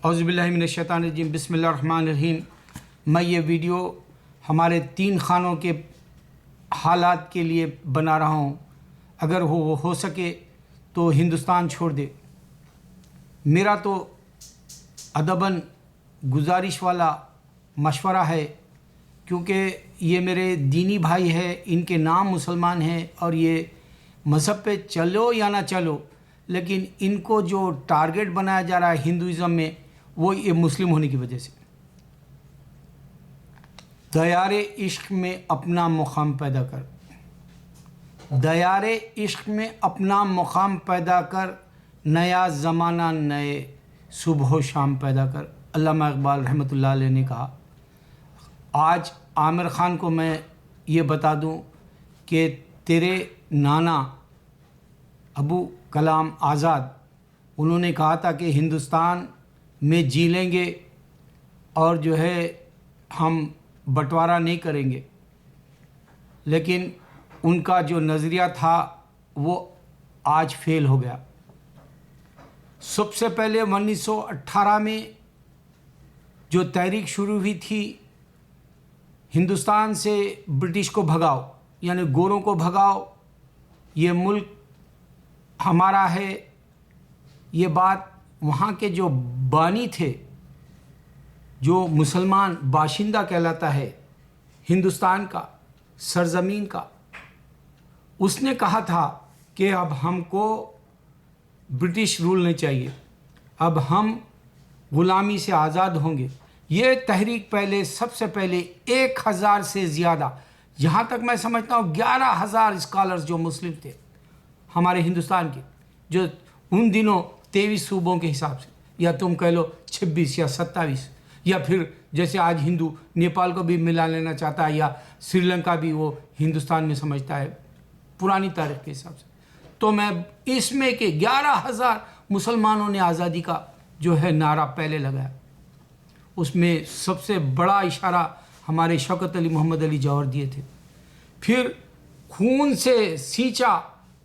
اعوذ باللہ من الشیطان الرجیم، بسم اللہ الرحمن الرحیم۔ میں یہ ویڈیو ہمارے 3 خانوں کے حالات کے لیے بنا رہا ہوں۔ اگر وہ ہو سکے تو ہندوستان چھوڑ دے۔ میرا تو ادباً گزارش والا مشورہ ہے، کیونکہ یہ میرے دینی بھائی ہے، ان کے نام مسلمان ہیں اور یہ مذہب پہ چلو یا نہ چلو، لیکن ان کو جو ٹارگٹ بنایا جا رہا ہے ہندوازم میں، وہ یہ مسلم ہونے کی وجہ سے۔ دیار عشق میں اپنا مقام پیدا کر، دیار عشق میں اپنا مقام پیدا کر، نیا زمانہ نئے صبح و شام پیدا کر۔ علامہ اقبال رحمۃ اللہ علیہ نے کہا۔ آج عامر خان کو میں یہ بتا دوں کہ تیرے نانا ابو کلام آزاد، انہوں نے کہا تھا کہ ہندوستان میں جی لیں گے اور جو ہے ہم بٹوارہ نہیں کریں گے، لیکن ان کا جو نظریہ تھا وہ آج فیل ہو گیا۔ سب سے پہلے 1918 میں جو تحریک شروع ہوئی تھی، ہندوستان سے برٹش کو بھگاؤ، یعنی گوروں کو بھگاؤ، یہ ملک ہمارا ہے، یہ بات وہاں کے جو بانی تھے، جو مسلمان باشندہ کہلاتا ہے ہندوستان کا، سرزمین کا، اس نے کہا تھا کہ اب ہم کو برٹش رول نہیں چاہیے، اب ہم غلامی سے آزاد ہوں گے۔ یہ تحریک پہلے سب سے پہلے 1000 سے زیادہ، یہاں تک میں سمجھتا ہوں 11,000 اسکالرز جو مسلم تھے ہمارے ہندوستان کے، جو ان دنوں 23 صوبوں کے حساب سے، یا تم کہہ لو 26 یا 27، یا پھر جیسے آج ہندو نیپال کو بھی ملا لینا چاہتا ہے، یا سری لنکا بھی وہ ہندوستان میں سمجھتا ہے پرانی تاریخ کے حساب سے۔ تو میں اس میں کہ 11,000 مسلمانوں نے آزادی کا جو ہے نعرہ پہلے لگایا۔ اس میں سب سے بڑا اشارہ ہمارے شوکت علی محمد علی جوہر دیے تھے۔ پھر خون سے سینچا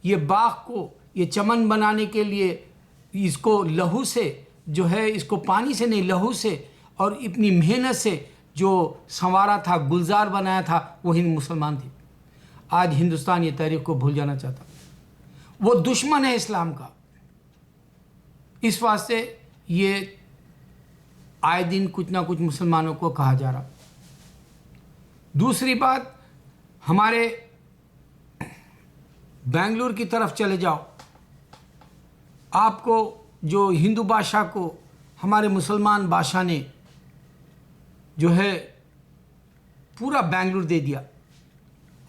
یہ باغ کو، یہ چمن بنانے کے لیے، اس کو لہو سے جو ہے، اس کو پانی سے نہیں لہو سے اور اپنی محنت سے جو سنوارا تھا، گلزار بنایا تھا، وہ ہند مسلمان تھے۔ آج ہندوستان یہ تاریخ کو بھول جانا چاہتا، وہ دشمن ہے اسلام کا۔ اس واسطے یہ آئے دن کچھ نہ کچھ مسلمانوں کو کہا جا رہا۔ دوسری بات، ہمارے بنگلور کی طرف چلے جاؤ، آپ کو جو ہندو بادشاہ کو ہمارے مسلمان بادشاہ نے جو ہے پورا بنگلور دے دیا،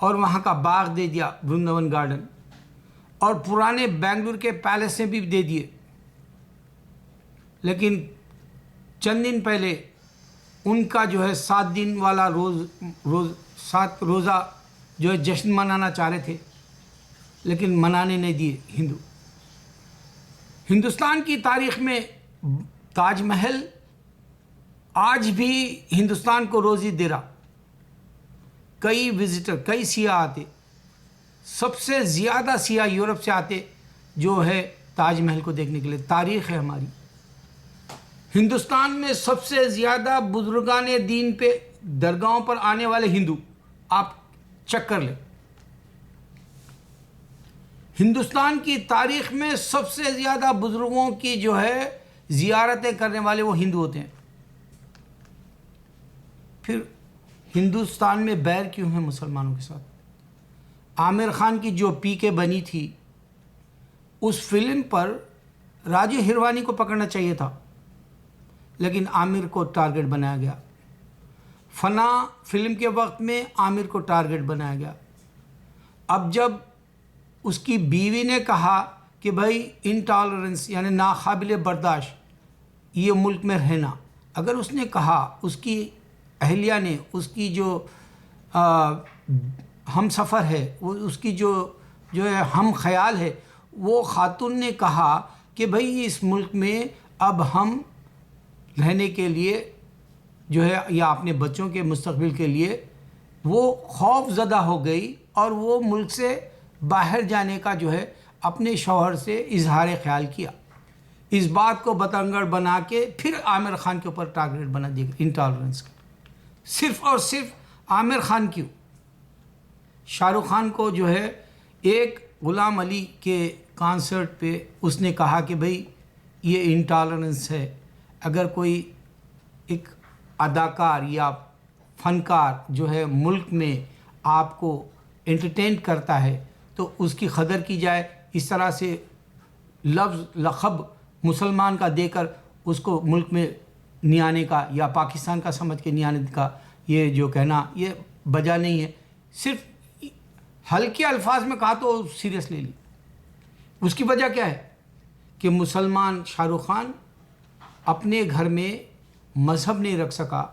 اور وہاں کا باغ دے دیا، ورنداون گارڈن، اور پرانے بنگلور کے پیلس بھی دے دیے۔ لیکن چند دن پہلے ان کا جو ہے 7 دن والا 7 روزہ جو ہے جشن منانا چاہ رہے تھے، لیکن منانے نہیں دیے ہندو۔ ہندوستان کی تاریخ میں تاج محل آج بھی ہندوستان کو روزی دے رہا۔ کئی وزٹر، کئی سیاح آتے، سب سے زیادہ سیاح یورپ سے آتے جو ہے تاج محل کو دیکھنے کے لیے۔ تاریخ ہے ہماری۔ ہندوستان میں سب سے زیادہ بزرگان دین پہ درگاہوں پر آنے والے ہندو، آپ چیک کر لیں۔ ہندوستان کی تاریخ میں سب سے زیادہ بزرگوں کی جو ہے زیارتیں کرنے والے وہ ہندو ہوتے ہیں۔ پھر ہندوستان میں بیر کیوں ہے مسلمانوں کے ساتھ؟ عامر خان کی جو پی کے بنی تھی، اس فلم پر راجو ہروانی کو پکڑنا چاہیے تھا، لیکن عامر کو ٹارگٹ بنایا گیا۔ فنا فلم کے وقت میں عامر کو ٹارگٹ بنایا گیا۔ اب جب اس کی بیوی نے کہا کہ بھائی انٹالرنس یعنی ناقابل برداشت یہ ملک میں رہنا، اگر اس نے کہا، اس کی اہلیہ نے، اس کی جو ہم سفر ہے، وہ اس کی جو ہے ہم خیال ہے، وہ خاتون نے کہا کہ بھائی اس ملک میں اب ہم رہنے کے لیے جو ہے، یا اپنے بچوں کے مستقبل کے لیے، وہ خوف زدہ ہو گئی اور وہ ملک سے باہر جانے کا جو ہے اپنے شوہر سے اظہار خیال کیا۔ اس بات کو بتنگڑ بنا کے پھر عامر خان کے اوپر ٹارگیٹ بنا دیا انٹالرنس کا. صرف اور صرف عامر خان کیوں؟ شاہ رخ خان کو جو ہے ایک غلام علی کے کانسرٹ پہ اس نے کہا کہ بھئی یہ انٹالرنس ہے. اگر کوئی ایک اداکار یا فنکار جو ہے ملک میں آپ کو انٹرٹین کرتا ہے تو اس کی قدر کی جائے. اس طرح سے لفظ لقب مسلمان کا دے کر اس کو ملک میں نہیں آنے کا یا پاکستان کا سمجھ کے نہیں آنے کا یہ جو کہنا یہ بجا نہیں ہے. صرف ہلکے الفاظ میں کہا تو سیریس لے لی. اس کی وجہ کیا ہے کہ مسلمان شاہ رخ خان اپنے گھر میں مذہب نہیں رکھ سکا,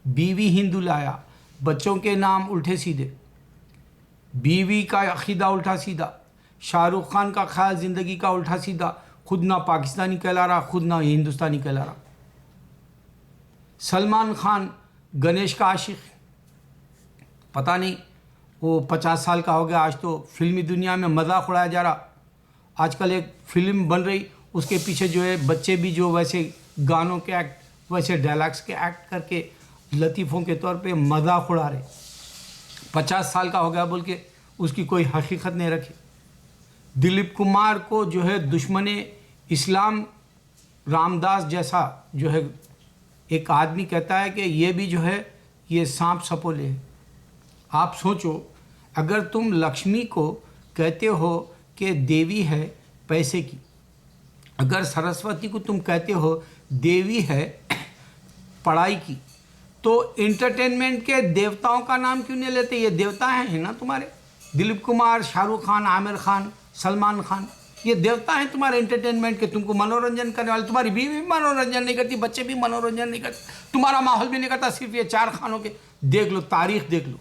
بیوی ہندو لایا, بچوں کے نام الٹے سیدھے, بیوی کا عقیدہ الٹا سیدھا, شاہ رخ خان کا خیال زندگی کا الٹا سیدھا, خود نہ پاکستانی کہلا رہا خود نہ ہندوستانی کہلا رہا. سلمان خان گنیش کا عاشق, پتہ نہیں وہ 50 سال کا ہو گیا, آج تو فلمی دنیا میں مذاق اڑایا جا رہا. آج کل ایک فلم بن رہی, اس کے پیچھے جو ہے بچے بھی جو ویسے گانوں کے ایکٹ ویسے ڈائلاگس کے ایکٹ کر کے لطیفوں کے طور پہ مذاق اڑا رہے. 50 سال کا ہو گیا بول کے اس کی کوئی حقیقت نہیں رکھی. دلیپ کمار کو جو ہے دشمن اسلام رام داس جیسا جو ہے ایک آدمی کہتا ہے کہ یہ بھی جو ہے یہ سانپ سپولے ہے. آپ سوچو, اگر تم لکشمی کو کہتے ہو کہ دیوی ہے پیسے کی, اگر سرسوتی کو تم کہتے ہو دیوی ہے پڑھائی کی, تو انٹرٹینمنٹ کے دیوتاؤں کا نام کیوں نہیں لیتے؟ یہ دیوتا ہیں نا تمہارے. دلیپ کمار, شاہ رخ خان, عامر خان, سلمان خان, یہ دیوتا ہیں تمہارے انٹرٹینمنٹ کے. تم کو منورنجن کرنے والے, تمہاری بیوی بھی منورنجن نہیں کرتی, بچے بھی منورنجن نہیں کرتے, تمہارا ماحول بھی نہیں کرتا. صرف یہ 4 خانوں کے دیکھ لو, تاریخ دیکھ لو.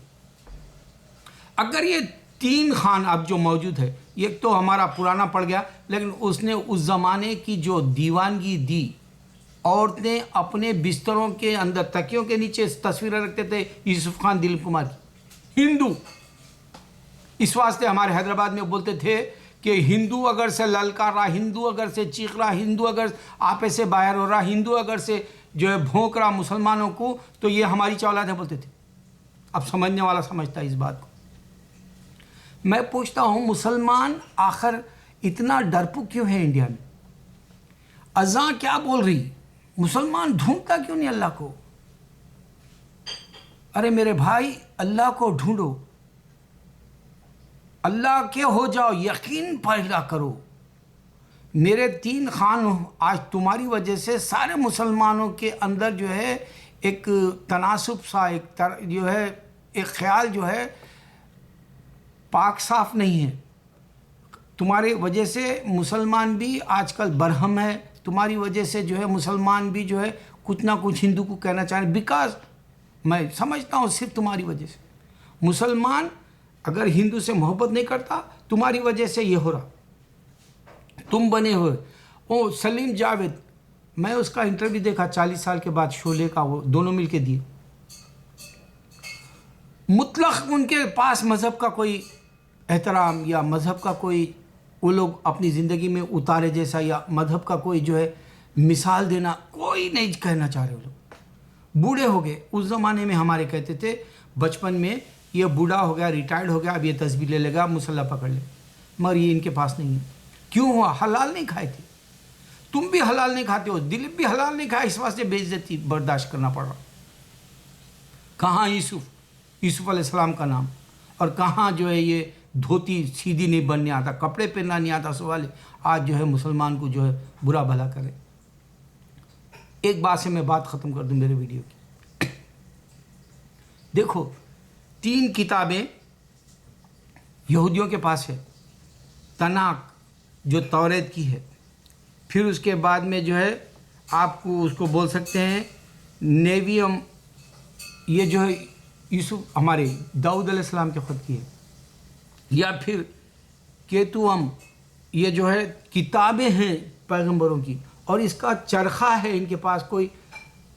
اگر یہ 3 خان اب جو موجود ہے, ایک تو ہمارا پرانا پڑ گیا, لیکن اس نے اس زمانے کی جو دیوانگی دی, عورتیں اپنے بستروں کے اندر تکیوں کے نیچے تصویریں رکھتے تھے یوسف خان, دلیپ کمار کی. ہندو اس واسطے ہمارے حیدرآباد میں بولتے تھے کہ ہندو اگر سے للکار رہا, ہندو اگر سے چیخ رہا, ہندو اگر آپے سے باہر ہو رہا, ہندو اگر سے جو ہے بھونک رہا مسلمانوں کو, تو یہ ہماری اولاد ہے بولتے تھے. اب سمجھنے والا سمجھتا ہے اس بات کو. میں پوچھتا ہوں مسلمان آخر اتنا ڈرپو کیوں ہے انڈیا میں؟ اذان کیا بول رہی, مسلمان ڈھونڈتا کیوں نہیں اللہ کو؟ ارے میرے بھائی, اللہ کو ڈھونڈو, اللہ کے ہو جاؤ, یقین پیدا کرو. میرے 3 خان آج تمہاری وجہ سے سارے مسلمانوں کے اندر جو ہے ایک تناسب سا, ایک جو ہے ایک خیال جو ہے پاک صاف نہیں ہے. تمہاری وجہ سے مسلمان بھی آج کل برہم ہے, تمہاری وجہ سے جو ہے مسلمان بھی جو ہے کچھ نہ کچھ ہندو کو کہنا چاہ رہے, بیکاز میں سمجھتا ہوں صرف تمہاری وجہ سے. مسلمان اگر ہندو سے محبت نہیں کرتا, تمہاری وجہ سے یہ ہو رہا. تم بنے ہوئے او سلیم جاوید, میں اس کا انٹرویو دیکھا 40 سال کے بعد, شعلے کا, وہ دونوں مل کے دیے. مطلق ان کے پاس مذہب کا کوئی احترام یا مذہب کا کوئی وہ لوگ اپنی زندگی میں اتارے جیسا یا مذہب کا کوئی جو ہے مثال دینا کوئی نہیں کہنا چاہ رہے. وہ لوگ بوڑھے ہو گئے. اس زمانے میں ہمارے کہتے تھے بچپن میں, یہ بوڑھا ہو گیا, ریٹائرڈ ہو گیا, اب یہ تسبیح لے لے گا, مسلح پکڑ لے, مگر یہ ان کے پاس نہیں ہے. کیوں ہوا؟ حلال نہیں کھائے تھے. تم بھی حلال نہیں کھاتے ہو, دلیپ بھی حلال نہیں کھایا, اس واسطے بے عزتی برداشت کرنا پڑ رہا. کہاں یوسف علیہ السلام کا نام, اور کہاں جو ہے یہ دھوتی سیدھی نہیں بننے آتا, کپڑے پہننا نہیں آتا, سوال آج جو ہے مسلمان کو جو ہے برا بھلا کرے. ایک بات سے میں بات ختم کر دوں میرے ویڈیو کی. دیکھو 3 کتابیں یہودیوں کے پاس ہے, تناک جو توریت کی ہے, پھر اس کے بعد میں جو ہے آپ کو اس کو بول سکتے ہیں نیویم, یہ جو ہے یوسف ہمارے داؤد علیہ السلام کے خود کی ہے, یا پھر کیتوم, یہ جو ہے کتابیں ہیں پیغمبروں کی, اور اس کا چرخہ ہے. ان کے پاس کوئی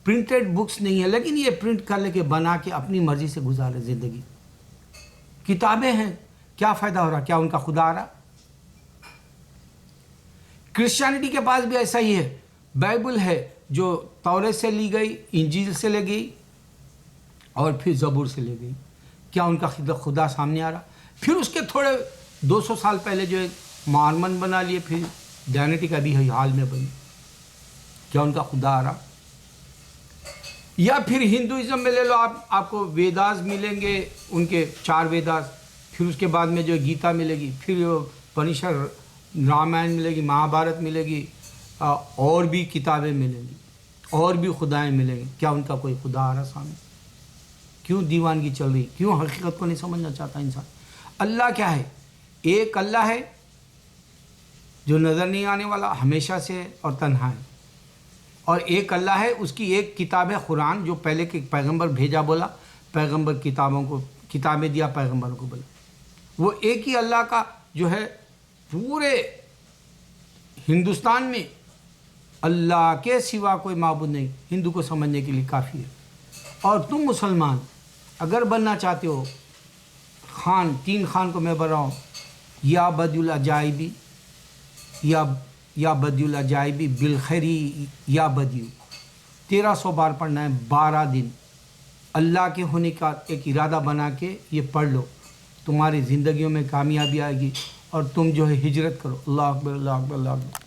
پرنٹڈ بکس نہیں ہے, لیکن یہ پرنٹ کر لے کے بنا کے اپنی مرضی سے گزارے زندگی. کتابیں ہیں, کیا فائدہ ہو رہا؟ کیا ان کا خدا آ رہا؟ کرسچینٹی کے پاس بھی ایسا ہی ہے. بائبل ہے جو توریت سے لی گئی، انجیل سے لی گئی اور پھر زبور سے لی گئی. کیا ان کا خدا سامنے آ رہا؟ پھر اس کے تھوڑے 200 سال پہلے جو مارمن بنا لیے، پھر ڈینٹی کا بھی حال میں بنی. کیا ان کا خدا آ رہا؟ یا پھر ہندوازم میں لے لو، آپ کو ویداز ملیں گے، ان کے 4 ویداز، پھر اس کے بعد میں جو گیتا ملے گی، پھر پنیشر رامائن ملے گی، مہابھارت ملے گی، اور بھی کتابیں ملیں گی، اور بھی خدائیں ملیں گی. کیا ان کا کوئی خدا آ رہا سامنے؟ کیوں دیوانگی چل رہی؟ کیوں حقیقت کو نہیں سمجھنا چاہتا انسان؟ اللہ کیا ہے؟ ایک اللہ ہے جو نظر نہیں آنے والا، ہمیشہ سے اور تنہا ہے. اور ایک اللہ ہے، اس کی ایک کتاب ہے قرآن، جو پہلے کے پیغمبر بھیجا، بولا پیغمبر کتابیں دیا پیغمبروں کو بولا. وہ ایک ہی اللہ کا جو ہے پورے ہندوستان میں اللہ کے سوا کوئی معبود نہیں. ہندو کو سمجھنے کے لیے کافی ہے. اور تم مسلمان اگر بننا چاہتے ہو، 3 خان کو میں بڑھ رہا ہوں، یا بدی العجائبی، یا بدی العجائبی بالخیری یا بدیو، 1300 بار پڑھنا ہے، 12 دن. اللہ کے ہونے کا ایک ارادہ بنا کے یہ پڑھ لو، تمہاری زندگیوں میں کامیابی آئے گی، اور تم جو ہے ہجرت کرو. اللہ اکبر، اللہ اکبر، اللہ اکبر.